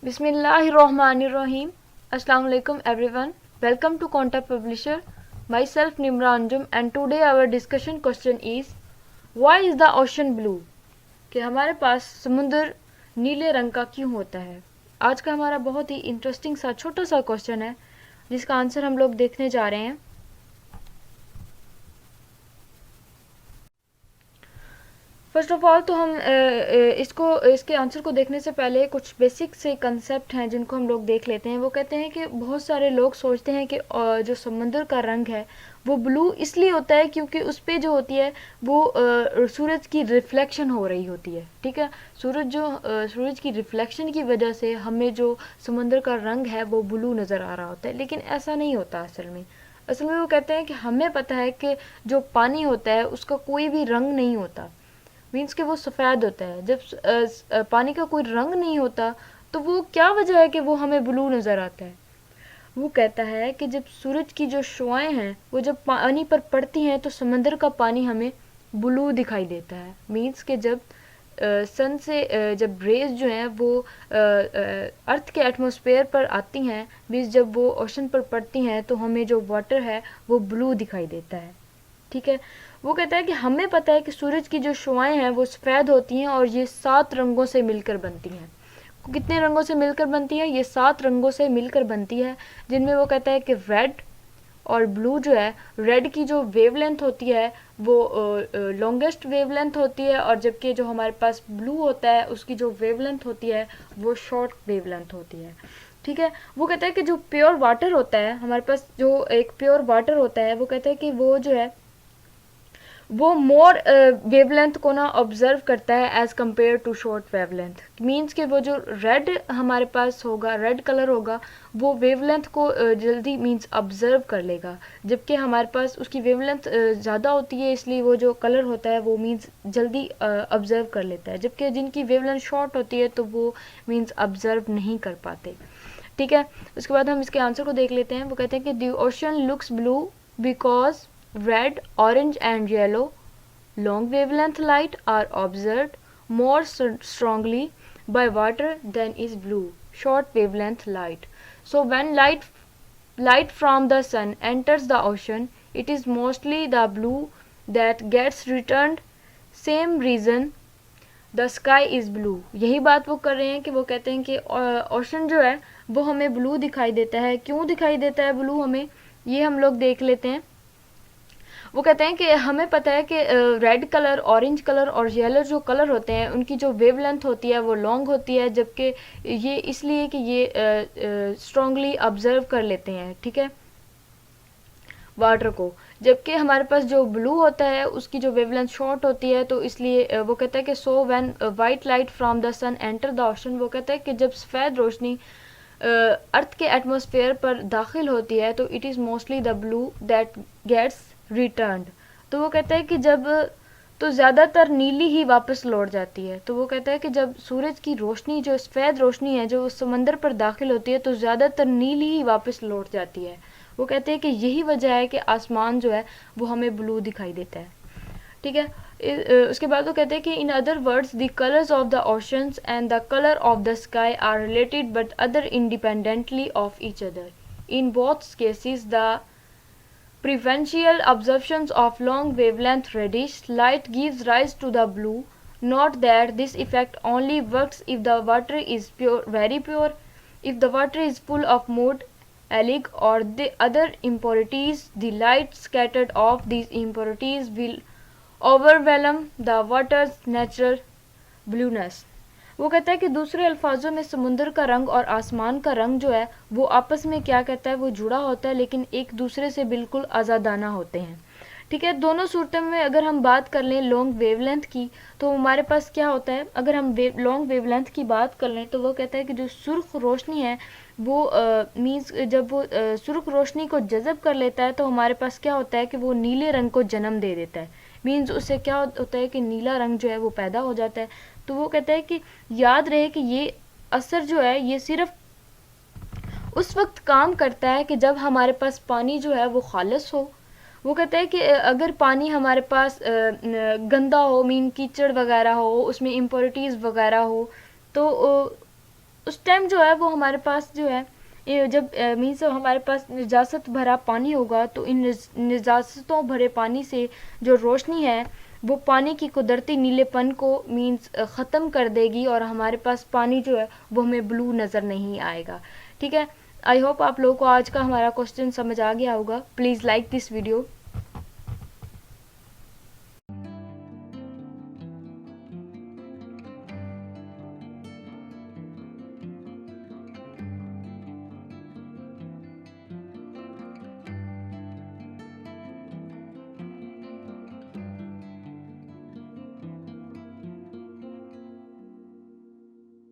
Bismillahirrahmanirrahim. Assalamu alaikum everyone. Welcome to Contact Publisher. Myself Nimra Anjum and today our discussion question is why is the ocean blue? कि हमारे पास समुद्र नीले रंग का क्यों होता है। आज का हमारा बहुत ही इंटरेस्टिंग सा छोटा सा क्वेश्चन है जिसका आंसर हम लोग देखने जा रहे हैं। फर्स्ट ऑफ ऑल तो हम इसके आंसर को देखने से पहले कुछ बेसिक से कंसेप्ट हैं जिनको हम लोग देख लेते हैं। वो कहते हैं कि बहुत सारे लोग सोचते हैं कि जो समंदर का रंग है वो ब्लू इसलिए होता है क्योंकि उस पर जो होती है वो सूरज की रिफ्लेक्शन हो रही होती है। ठीक है, सूरज की रिफ्लेक्शन की वजह से हमें जो समंदर का रंग है वो ब्लू नज़र आ रहा होता है, लेकिन ऐसा नहीं होता असल में वो कहते हैं कि हमें पता है कि जो पानी होता है उसका कोई भी रंग नहीं होता, मीन्स कि वो सफ़ेद होता है। जब पानी का कोई रंग नहीं होता तो वो क्या वजह है कि वो हमें ब्लू नज़र आता है। वो कहता है कि जब सूरज की जो शुआएं हैं वो जब पानी पर पड़ती हैं तो समंदर का पानी हमें ब्लू दिखाई देता है। मीन्स कि जब सन से जब रेज जो हैं वो अर्थ के एटमॉस्फेयर पर आती हैं, मीन्स जब वो ओशन पर पड़ती हैं तो हमें जो वाटर है वो ब्लू दिखाई देता है। ठीक है, वो कहता है कि हमें पता है कि सूरज की जो शुआएं हैं वो सफ़ेद होती हैं और ये 7 रंगों से मिलकर बनती हैं। कितने रंगों से मिलकर बनती है? ये 7 रंगों से मिलकर बनती है, जिनमें वो कहता है कि रेड और ब्लू जो है, रेड की जो वेवलेंथ होती है वो लॉन्गेस्ट वेवलेंथ होती है, और जबकि जो हमारे पास ब्लू होता है उसकी जो वेवलेंथ होती है वो शॉर्ट वेवलेंथ होती है। ठीक है, वो कहता है कि जो प्योर वाटर होता है हमारे पास, जो एक प्योर वाटर होता है, वो कहता है कि वो जो है वो मोर वेवलेंथ को ना ऑब्जर्व करता है as compare to short wavelength. Means कि वो जो रेड हमारे पास होगा, रेड कलर होगा, वो वेवलेंथ को जल्दी मीन्स ऑब्जर्व कर लेगा, जबकि हमारे पास उसकी वेवलेंथ ज़्यादा होती है, इसलिए वो जो कलर होता है वो मीन्स जल्दी ऑब्जर्व कर लेता है, जबकि जिनकी वेवलेंथ शॉर्ट होती है तो वो मीन्स ऑब्जर्व नहीं कर पाते। ठीक है, उसके बाद हम इसके आंसर को देख लेते हैं। वो कहते हैं कि the ocean looks blue because red, orange and yellow long wavelength light are observed more strongly by water than is blue short wavelength light. So when light from the sun enters the ocean, it is mostly the blue that gets returned. Same reason the sky is blue. यही बात वो कर रहे हैं कि वो कहते हैं कि ओशन जो है वो हमें ब्लू दिखाई देता है। क्यों दिखाई देता है ब्लू हमें, ये हम लोग देख लेते हैं। वो कहते हैं कि हमें पता है कि रेड कलर, ऑरेंज कलर और येलो जो कलर होते हैं उनकी जो वेवलेंथ होती है वो लॉन्ग होती है, जबकि ये इसलिए कि ये स्ट्रांगली ऑब्जर्व कर लेते हैं, ठीक है, वाटर को। जबकि हमारे पास जो ब्लू होता है उसकी जो वेवलेंथ शॉर्ट होती है, तो इसलिए वो कहता है कि so when white light from the sun enter the ocean, वो कहता है कि जब सफ़ेद रोशनी अर्थ के एटमॉस्फेयर पर दाखिल होती है तो it is mostly the blue that gets returned. तो वो कहता है कि जब तो ज़्यादातर नीली ही वापस लौट जाती है। तो वो कहता है कि जब सूरज की रोशनी, जो सफ़ेद रोशनी है, जो समंदर पर दाखिल होती है तो ज़्यादातर नीली ही वापस लौट जाती है। वो कहते हैं कि यही वजह है कि आसमान जो है वो हमें ब्लू दिखाई देता है। ठीक है, उसके बाद वो कहते हैं कि in other words the colours of the oceans and the colour of the sky are related but other independently of each other. In both cases the preferential observations of long wavelength reddish light gives rise to the blue. Note that this effect only works if the water is pure, very pure. If the water is full of mud, algae or the other impurities, the light scattered off these impurities will overwhelm the water's natural blueness. वो कहता है कि दूसरे अल्फाजों में समुंदर का रंग और आसमान का रंग जो है वो आपस में क्या कहता है, वो जुड़ा होता है, लेकिन एक दूसरे से बिल्कुल आज़ादाना होते हैं। ठीक है, दोनों सूरतों में अगर हम बात कर लें लॉन्ग वेवलेंथ की तो हमारे पास क्या होता है, अगर हम लॉन्ग वेवलेंथ की बात कर लें तो वो कहता है कि जो सुर्ख रोशनी है वो मीन्स जब वो सुर्ख रोशनी को जज़ब कर लेता है तो हमारे पास क्या होता है कि वो नीले रंग को जन्म दे देता है। मीन्स उससे क्या होता है कि नीला रंग जो है वो पैदा हो जाता है। तो वो कहता है कि याद रहे कि ये असर जो है ये सिर्फ उस वक्त काम करता है कि जब हमारे पास पानी जो है वो खालिस हो। वो कहता है कि अगर पानी हमारे पास गंदा हो, मीन कीचड़ वगैरह हो, उसमें इम्प्योरिटीज़ वगैरह हो, तो उस टाइम जो है वो हमारे पास जो है ये जब मीन्स हमारे पास निजात भरा पानी होगा तो इन निजातों भरे पानी से जो रोशनी है वो पानी की कुदरती नीलेपन को मीन्स ख़त्म कर देगी और हमारे पास पानी जो है वो हमें ब्लू नज़र नहीं आएगा। ठीक है, आई होप आप लोगों को आज का हमारा क्वेश्चन समझ आ गया होगा। Please like this video.